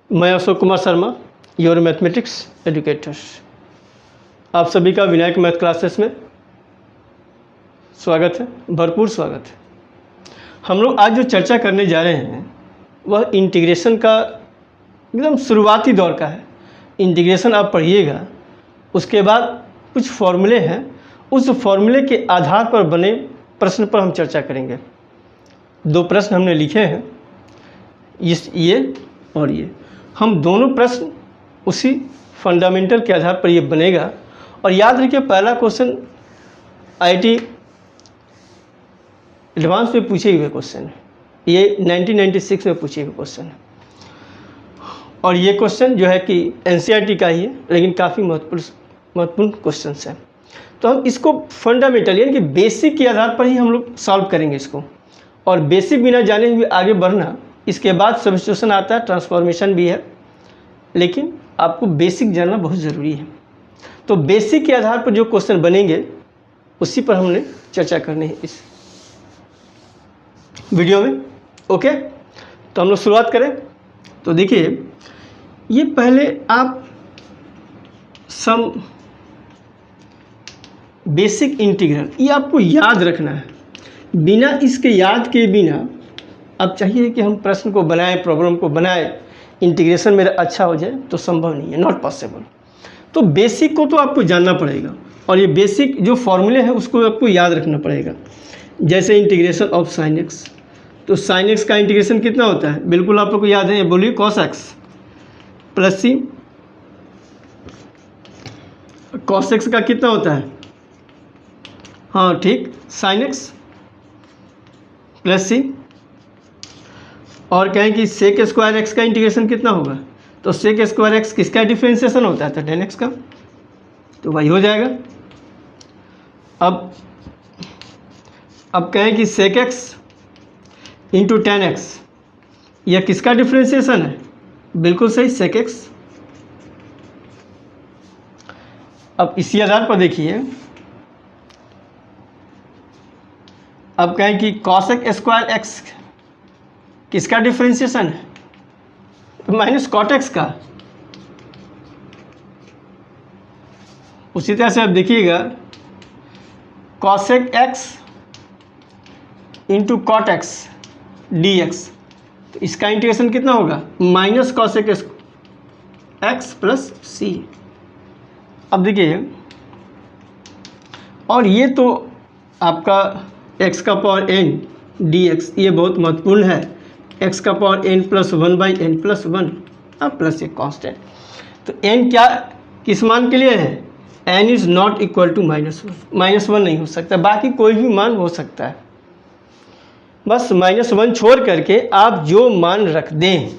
मैं Ashok Kumar Sharma, your mathematics educator. आप सभी का विनायक मैथ क्लासेस में स्वागत है, भरपूर स्वागत है। हम लोग आज जो चर्चा करने जा रहे हैं वह इंटीग्रेशन का एकदम शुरुआती दौर का है। इंटीग्रेशन आप पढ़िएगा, उसके बाद कुछ फॉर्मूले हैं, उस फॉर्मूले के आधार पर बने प्रश्न पर हम चर्चा करेंगे। दो प्रश्न हमने लिखे हैं, ये और ये। हम दोनों प्रश्न उसी फंडामेंटल के आधार पर ये बनेगा। और याद रखिए, पहला क्वेश्चन आईआईटी एडवांस में पूछे हुए क्वेश्चन है, ये 1996 में पूछे हुए क्वेश्चन है। और ये क्वेश्चन जो है कि एनसीईआरटी का ही है, लेकिन काफ़ी महत्वपूर्ण क्वेश्चन है। तो हम इसको फंडामेंटल यानी कि बेसिक के आधार पर ही हम लोग सॉल्व करेंगे इसको। और बेसिक बिना जाने हुए आगे बढ़ना, इसके बाद सब्स्टिट्यूशन आता है, ट्रांसफॉर्मेशन भी है, लेकिन आपको बेसिक जानना बहुत ज़रूरी है। तो बेसिक के आधार पर जो क्वेश्चन बनेंगे उसी पर हमने चर्चा करनी है इस वीडियो में। ओके, तो हम लोग शुरुआत करें। तो देखिए, ये पहले आप सम बेसिक इंटीग्रल ये आपको याद रखना है। बिना इसके याद के बिना अब चाहिए कि हम प्रश्न को बनाएं, प्रॉब्लम को बनाएं, इंटीग्रेशन मेरा अच्छा हो जाए, तो संभव नहीं है, नॉट पॉसिबल। तो बेसिक को तो आपको जानना पड़ेगा, और ये बेसिक जो फॉर्मूले हैं उसको आपको याद रखना पड़ेगा। जैसे इंटीग्रेशन ऑफ साइन एक्स, तो साइन एक्स का इंटीग्रेशन कितना होता है, बिल्कुल आप लोग को याद है, ये बोलिए कॉस एक्स प्लस सी। कॉस एक्स का कितना होता है, हाँ ठीक, साइन एक्स प्लस सी। और कहें कि सेक स्क्वायर एक्स का इंटीग्रेशन कितना होगा, तो सेक स्क्वायर एक्स किसका डिफ्रेंशिएशन होता है, तो टेन एक्स का, तो वही हो जाएगा। अब कहें कि sec x into ten x, यह किसका डिफ्रेंशिएशन है, बिल्कुल सही, सेक एक्स। अब इसी आधार पर देखिए, अब कहें कि कॉसेक स्क्वायर एक्स किसका डिफ्रेंशिएशन है, माइनस कॉट एक्स का। उसी तरह से आप देखिएगा, cosec x into cot x d x, तो इसका इंटीग्रेशन कितना होगा, minus cosec x plus c. अब देखिए, और ये तो आपका एक्स का पावर एन डी एक्स, ये बहुत महत्वपूर्ण है। एक्स का power n plus one by n plus one, अब प्लस एक कांस्टेंट। तो एन क्या किस मान के लिए है, n is not equal to minus one. Minus one नहीं हो सकता, बाकी कोई भी मान हो सकता है, बस माइनस वन छोड़ करके आप जो मान रख दें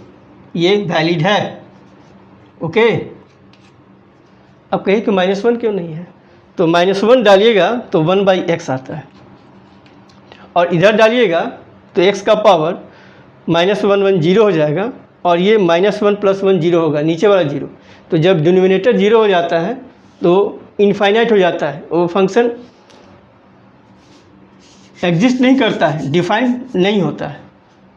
ये वैलिड है। ओके, अब कहिए कि माइनस वन क्यों नहीं है, तो माइनस वन डालिएगा तो वन बाई एक्स आता है, और इधर डालिएगा तो एक्स का power minus one one zero हो जाएगा, और ये minus one plus one zero होगा, नीचे वाला जीरो। तो जब डिनोमिनेटर जीरो हो जाता है तो इनफाइनाइट हो जाता है, वो फंक्शन एग्जिस्ट नहीं करता है, डिफाइन नहीं होता है।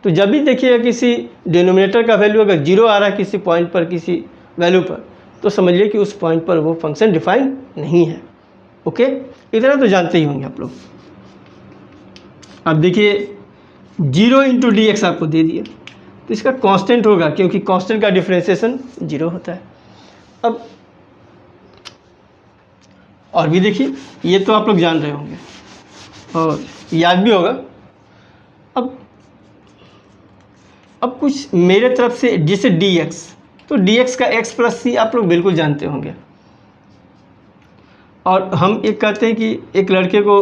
तो जब भी देखिएगा किसी डिनोमिनेटर का वैल्यू अगर जीरो आ रहा है किसी पॉइंट पर, किसी वैल्यू पर, तो समझिए कि उस पॉइंट पर वो फंक्शन डिफाइन नहीं है। ओके, इतना तो जानते ही होंगे आप लोग। अब देखिए, जीरो इंटू डी एक्स आपको दे दिया, तो इसका कांस्टेंट होगा, क्योंकि कांस्टेंट का डिफरेंशिएशन जीरो होता है। अब और भी देखिए, ये तो आप लोग जान रहे होंगे और याद भी होगा। अब कुछ मेरे तरफ से, जैसे डी एक्स, तो डी एक्स का एक्स प्लस सी आप लोग बिल्कुल जानते होंगे। और हम एक कहते हैं कि एक लड़के को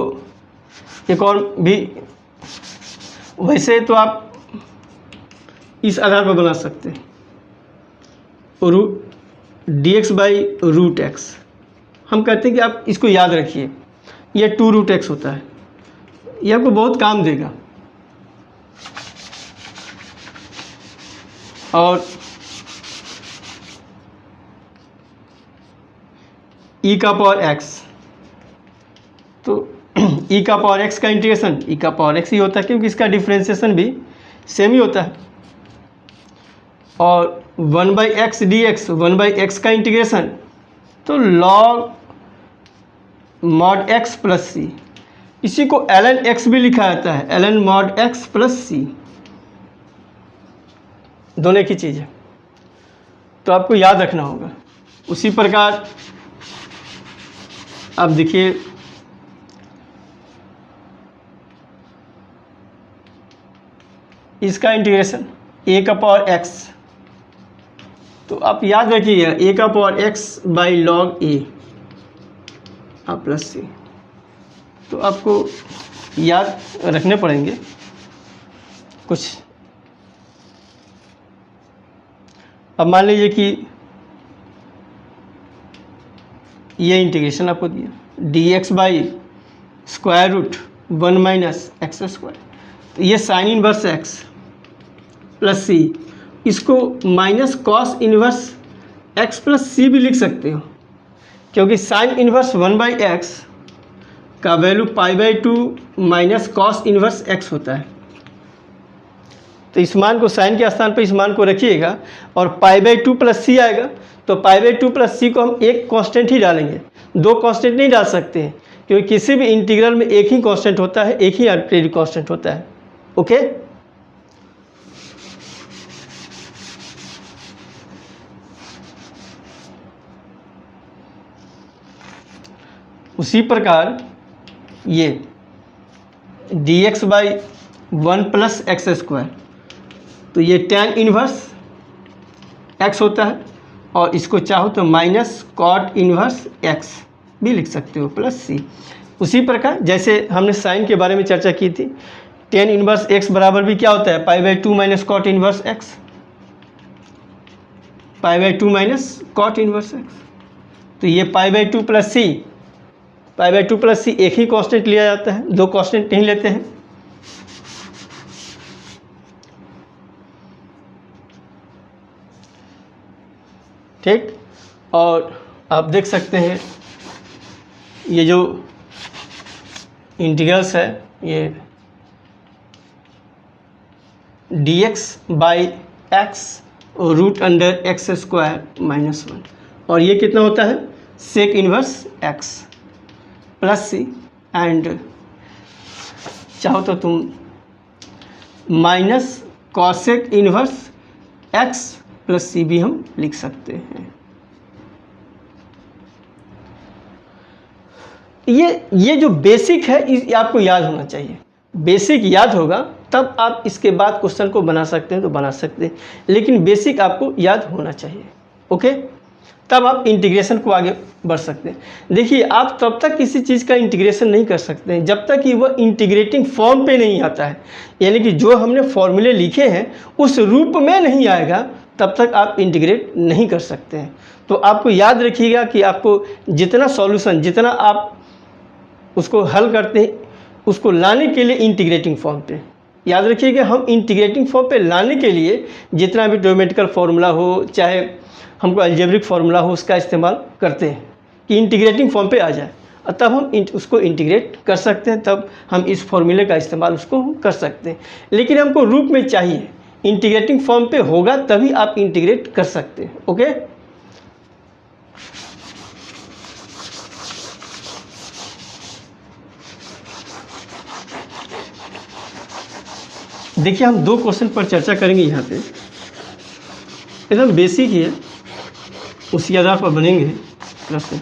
एक और भी, वैसे तो आप इस आधार पर बना सकते हैं, d x by root x. हम कहते हैं कि आप इसको याद रखिए, यह टू रूट एक्स होता है, यह आपको बहुत काम देगा। और ई का पावर एक्स, तो ई का पावर एक्स का इंटीग्रेशन ई का पावर एक्स ही होता है, क्योंकि इसका डिफ्रेंशिएशन भी सेम ही होता है। और 1/x dx 1/x का इंटीग्रेशन, तो log mod x प्लस सी, इसी को ln x भी लिखा जाता है, ln mod x प्लस सी, दोनों की चीज़ है, तो आपको याद रखना होगा। उसी प्रकार अब देखिए इसका इंटीग्रेशन a का पावर x, तो आप याद रखिएगा a का power x by log a plus C, तो आपको याद रखने पड़ेंगे कुछ। अब मान लीजिए कि ये इंटीग्रेशन आपको दिया dx by square root 1 minus x square, तो ये sine inverse x plus c, इसको minus cos inverse x plus c भी लिख सकते हो, क्योंकि साइन इनवर्स 1/x का value π/2 minus cos inverse x होता है। तो इस मान को साइन के स्थान पर इस मान को रखिएगा और π/2 प्लस सी आएगा, तो π/2 प्लस सी को हम एक कांस्टेंट ही डालेंगे, दो कांस्टेंट नहीं डाल सकते हैं, क्योंकि किसी भी इंटीग्रल में एक ही कांस्टेंट होता है, एक ही आर्बिट्रेरी कांस्टेंट होता है। ओके, उसी प्रकार ये dx by 1 plus x square, तो ये tan इन्वर्स x होता है, और इसको चाहो तो माइनस कॉट इन्वर्स x भी लिख सकते हो प्लस सी। उसी प्रकार जैसे हमने साइन के बारे में चर्चा की थी, tan इन्वर्स x बराबर भी क्या होता है π/2 minus cot inverse x, π/2 minus cot inverse x, तो ये π/2 प्लस सी, π/2 प्लस सी एक ही कांस्टेंट लिया जाता है, दो कांस्टेंट नहीं लेते हैं। ठीक, और आप देख सकते हैं ये जो इंटीग्रल्स है ये dx by x root under x square minus 1, और ये कितना होता है sec inverse x plus c, and चाहो तो तुम minus cosec inverse x plus c भी हम लिख सकते हैं। ये जो बेसिक है ये आपको याद होना चाहिए, बेसिक याद होगा तब आप इसके बाद क्वेश्चन को बना सकते हैं तो बना सकते हैं, लेकिन बेसिक आपको याद होना चाहिए। ओके, तब आप इंटीग्रेशन को आगे बढ़ सकते हैं। देखिए आप तब तक किसी चीज़ का इंटीग्रेशन नहीं कर सकते हैं जब तक कि वह इंटीग्रेटिंग फॉर्म पे नहीं आता है, यानी कि जो हमने फॉर्मूले लिखे हैं उस रूप में नहीं आएगा तब तक आप इंटीग्रेट नहीं कर सकते हैं। तो आपको याद रखिएगा कि आपको जितना सॉल्यूशन, जितना आप उसको हल करते हैं उसको लाने के लिए इंटीग्रेटिंग फॉर्म पे याद रखिएगा। हम इंटीग्रेटिंग फॉर्म पे लाने के लिए जितना भी ज्योमेट्रिकल फार्मूला हो, चाहे हमको अलजेब्रिक फार्मूला हो, उसका इस्तेमाल करते हैं कि इंटीग्रेटिंग फॉर्म पे आ जाए, और तब हम उसको इंटीग्रेट कर सकते हैं, तब हम इस फॉर्मूले का इस्तेमाल उसको कर सकते हैं। लेकिन हमको रूप में चाहिए, इंटीग्रेटिंग फॉर्म पे होगा तभी आप इंटीग्रेट कर सकते हैं। ओके, देखिए हम दो क्वेश्चन पर चर्चा करेंगे, यहाँ पे एकदम बेसिक ही है, उसी आधार पर बनेंगे प्रश्न।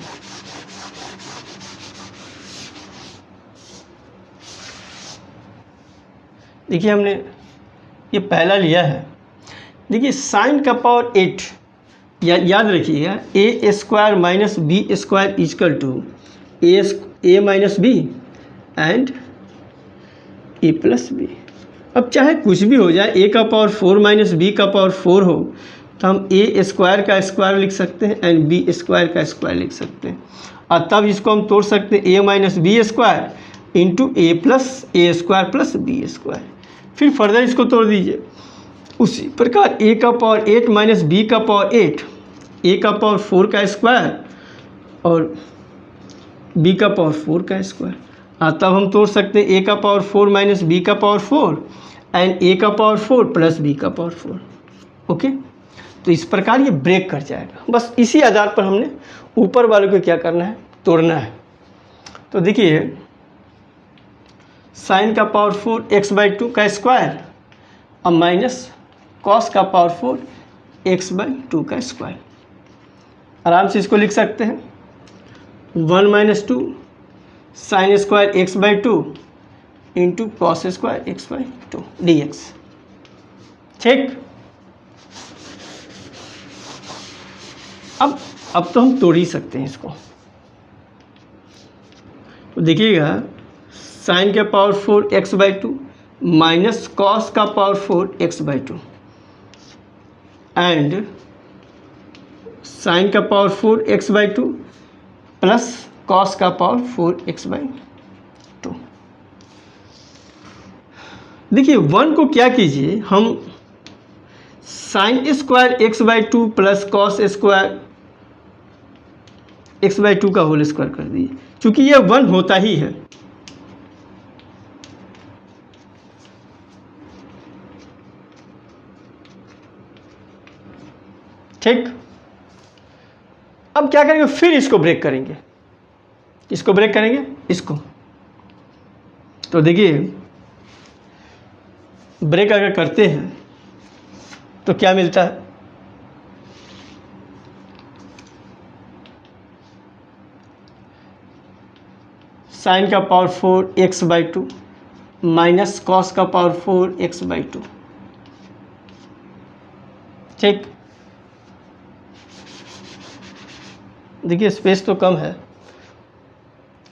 देखिए हमने ये पहला लिया है, देखिए साइन का पावर 8 याद रखिएगा, a square minus b square equal to a minus b and a plus b. अब चाहे कुछ भी हो जाए, ए का पावर 4 माइनस बी का पावर 4 हो तो हम ए स्क्वायर का स्क्वायर लिख सकते हैं एंड बी स्क्वायर का स्क्वायर लिख सकते हैं, और तब इसको हम तोड़ सकते हैं ए माइनस बी स्क्वायर इंटू ए प्लस ए स्क्वायर प्लस बी स्क्वायर। फिर फर्दर इसको तोड़ दीजिए उसी प्रकार, ए का पावर 8 माइनस बी का पावर 8, ए का पावर 4 का स्क्वायर और बी का पावर 4 का स्क्वायर, और तब हम तोड़ सकते हैं ए का पावर 4 माइनस बी का पावर 4 एंड ए का पावर 4 प्लस बी का पावर 4। ओके, तो इस प्रकार ये ब्रेक कर जाएगा। बस इसी आधार पर हमने ऊपर वाले को क्या करना है, तोड़ना है। तो देखिए साइन का पावर 4 x/2 का स्क्वायर और माइनस कॉस का पावर 4 x/2 का स्क्वायर। आराम से इसको लिख सकते हैं 1 - 2 sine square x/2 into cos square x/2 dx। ठीक, अब तो हम तोड़ ही सकते हैं इसको। तो देखिएगा साइन का पावर 4 x/2 माइनस कॉस का पावर 4 x/2 एंड साइन का पावर 4 x/2 प्लस कॉस का पावर 4 x/2। देखिए 1 को क्या कीजिए, हम sign square x/2 plus cos square x/2 का होल स्क्वायर कर दीजिए, क्योंकि ये 1 होता ही है। ठीक, अब क्या करेंगे, फिर इसको ब्रेक करेंगे, इसको ब्रेक करेंगे इसको। तो देखिए ब्रेक अगर करते हैं तो क्या मिलता है, साइन का पावर 4 x/2 माइनस कॉस का पावर 4 x/2। ठीक, देखिए स्पेस तो कम है,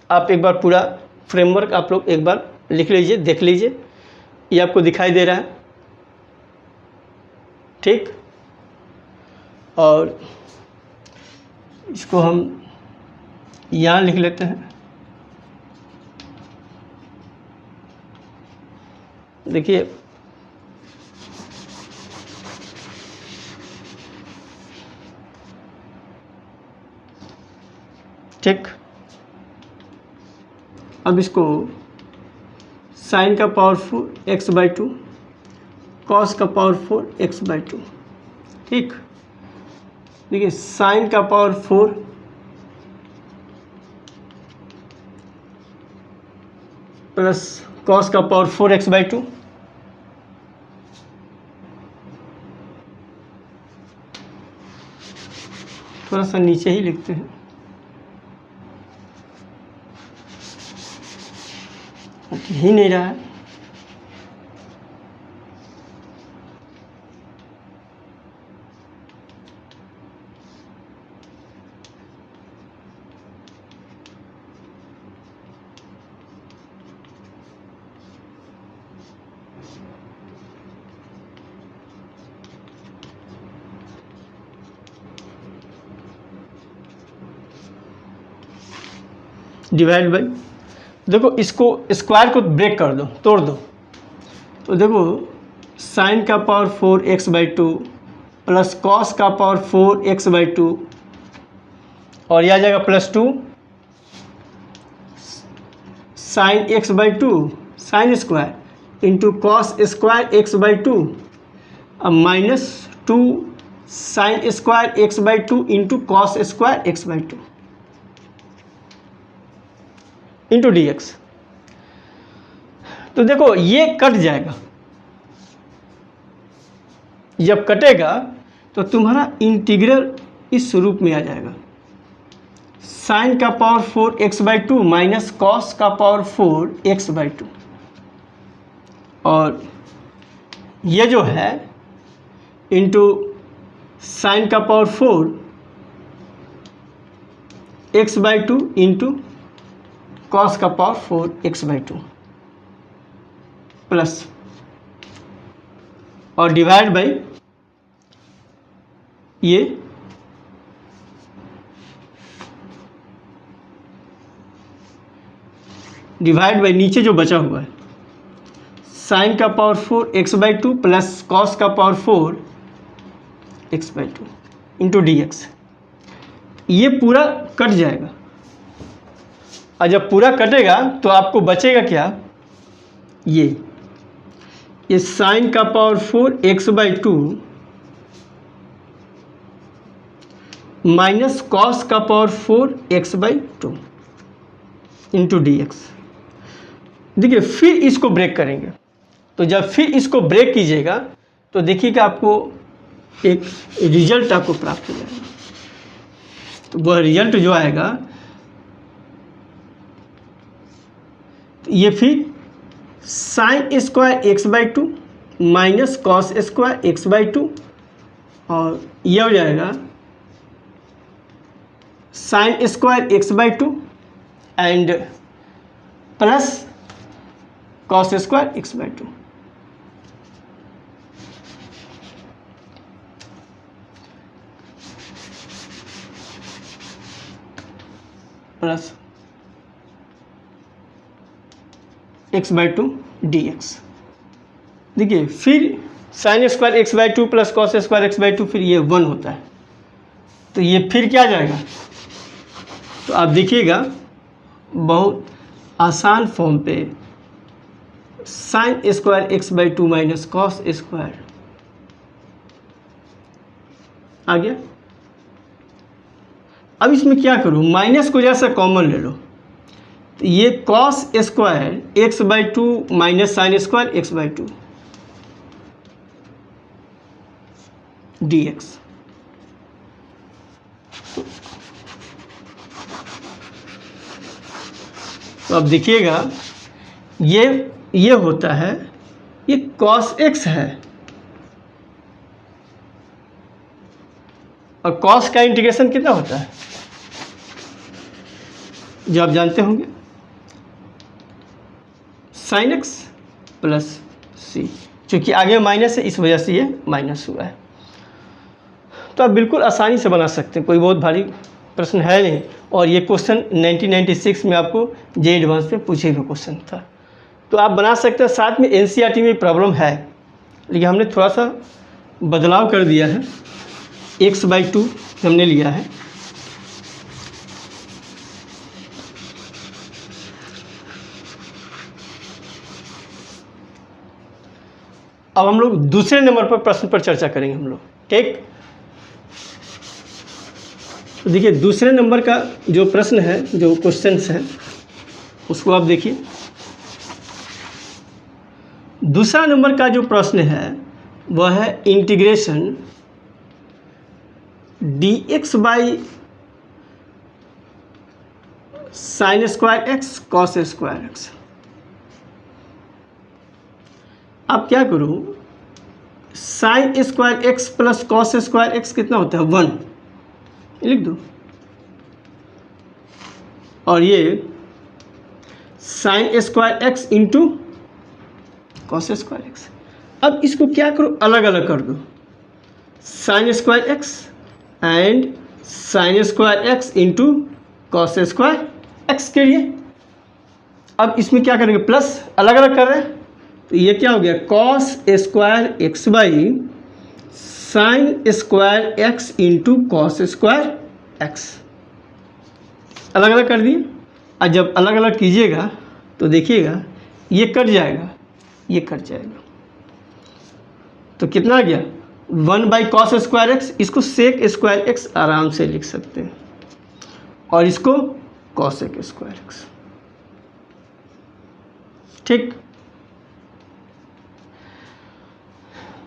आप एक बार पूरा फ्रेमवर्क आप लोग एक बार लिख लीजिए, देख लीजिए, ये आपको दिखाई दे रहा है। ठीक, और इसको हम यहाँ लिख लेते हैं। देखिए ठीक, अब इसको साइन का पावर 4 x/2 कॉस का पावर 4 x/2। ठीक, देखिए साइन का पावर 4 प्लस कॉस का पावर 4 x/2 थोड़ा सा नीचे ही लिखते हैं, ही नहीं रहा है। डिवाइड बाई, देखो इसको स्क्वायर को ब्रेक कर दो, तोड़ दो। तो देखो साइन का पावर 4 x/2 प्लस कॉस का पावर 4 x/2 और यह आ जाएगा +2 sine x/2 sine square into cos square x/2 और -2 sine square x/2 into cos square x/2 into dx। तो देखो ये कट जाएगा, जब कटेगा तो तुम्हारा इंटीग्रल इस रूप में आ जाएगा, साइन का पावर 4 x/2 माइनस कॉस का पावर 4 x/2 और ये जो है इंटू साइन का पावर 4 x/2 इंटू कॉस का पावर 4 x/2 प्लस और डिवाइड बाई ये डिवाइड बाई नीचे जो बचा हुआ है साइन का पावर 4 x/2 प्लस कॉस का पावर 4 x/2 इंटू dx। ये पूरा कट जाएगा और जब पूरा कटेगा तो आपको बचेगा क्या, ये साइन का पावर 4 x/2 माइनस कॉस का power 4 x/2 into D x. देखिए फिर इसको ब्रेक करेंगे, तो जब फिर इसको ब्रेक कीजिएगा तो देखिएगा आपको एक रिजल्ट आपको प्राप्त हो जाएगा। तो वह रिजल्ट जो आएगा ये फिर sign square x/2 minus cos square x/2 और ये हो जाएगा sign square x/2 and plus cos square x/2। Plus x/2 dx। देखिए फिर sign square x/2 plus cos square x/2 फिर ये 1 होता है, तो ये फिर क्या जाएगा, तो आप देखिएगा बहुत आसान फॉर्म पे sine square x/2 minus cos square आ गया। अब इसमें क्या करूँ, माइनस को जैसा कॉमन ले लो, तो ये cos square x/2 minus sign square x/2 dx। तो अब देखिएगा ये होता है, ये cos x है और cos का इंटीग्रेशन कितना होता है जो आप जानते होंगे, sin x प्लस सी, चूँकि आगे माइनस है इस वजह से ये माइनस हुआ है। तो आप बिल्कुल आसानी से बना सकते हैं, कोई बहुत भारी प्रश्न है नहीं। और ये क्वेश्चन 1996 में आपको जे एडवांस में पूछे हुए क्वेश्चन था, तो आप बना सकते हैं। साथ में एनसीईआरटी में प्रॉब्लम है, लेकिन हमने थोड़ा सा बदलाव कर दिया है, x/2 हमने लिया है। अब हम लोग दूसरे नंबर पर प्रश्न पर चर्चा करेंगे हम लोग, ठीक। तो देखिए दूसरे नंबर का जो प्रश्न है, जो क्वेश्चंस है उसको आप देखिए। दूसरा नंबर का जो प्रश्न है वह है integration dx by sine square x cos square x. अब क्या करूं, sine square x plus cos square x कितना होता है 1, लिख दो, और ये sine square x into cos square x. अब इसको क्या करो, अलग अलग कर दो, sine square x and sine square x into cos square x के लिए। अब इसमें क्या करेंगे, प्लस अलग अलग कर रहे हैं, तो ये क्या हो गया, cos square x by sine square x into cos square x. अलग अलग कर दिए। और जब अलग अलग कीजिएगा तो देखिएगा ये कट जाएगा, ये कट जाएगा, तो कितना आ गया 1 बाई कॉस स्क्वायर एक्स। इसको सेक स्क्वायर एक्स आराम से लिख सकते हैं, और इसको कॉसेक स्क्वायर एक्स, ठीक।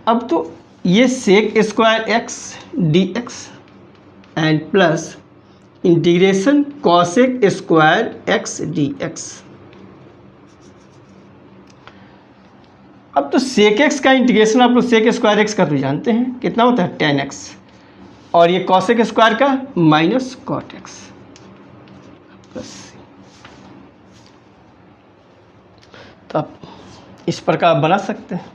अब तो ये sec square x d x and plus integration cosec square x d x. अब तो सेक एक्स का इंटीग्रेशन आप लोग सेक स्क्वायर एक्स का तो जानते हैं कितना होता है tan x, और ये कॉसेक स्क्वायर का माइनस कॉट एक्स प्लस। तो आप इस प्रकार आप बना सकते हैं।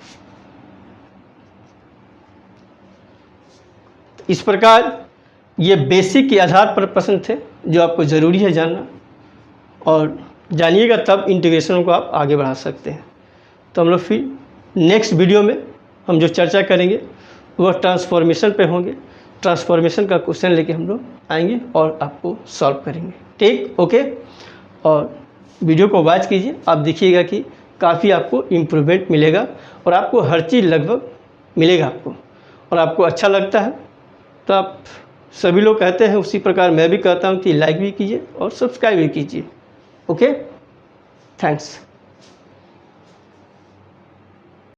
इस प्रकार ये बेसिक के आधार पर प्रश्न थे जो आपको ज़रूरी है जानना, और जानिएगा तब इंटीग्रेशन को आप आगे बढ़ा सकते हैं। तो हम लोग फिर नेक्स्ट वीडियो में हम जो चर्चा करेंगे वह ट्रांसफॉर्मेशन पे होंगे। ट्रांसफॉर्मेशन का क्वेश्चन लेके हम लोग आएंगे और आपको सॉल्व करेंगे, ठीक, ओके। और वीडियो को वॉच कीजिए, आप देखिएगा कि काफ़ी आपको इम्प्रूवमेंट मिलेगा और आपको हर चीज़ लगभग मिलेगा आपको, और आपको अच्छा लगता है तो आप सभी लोग कहते हैं उसी प्रकार मैं भी कहता हूँ कि लाइक भी कीजिए और सब्सक्राइब भी कीजिए। Okay, thanks.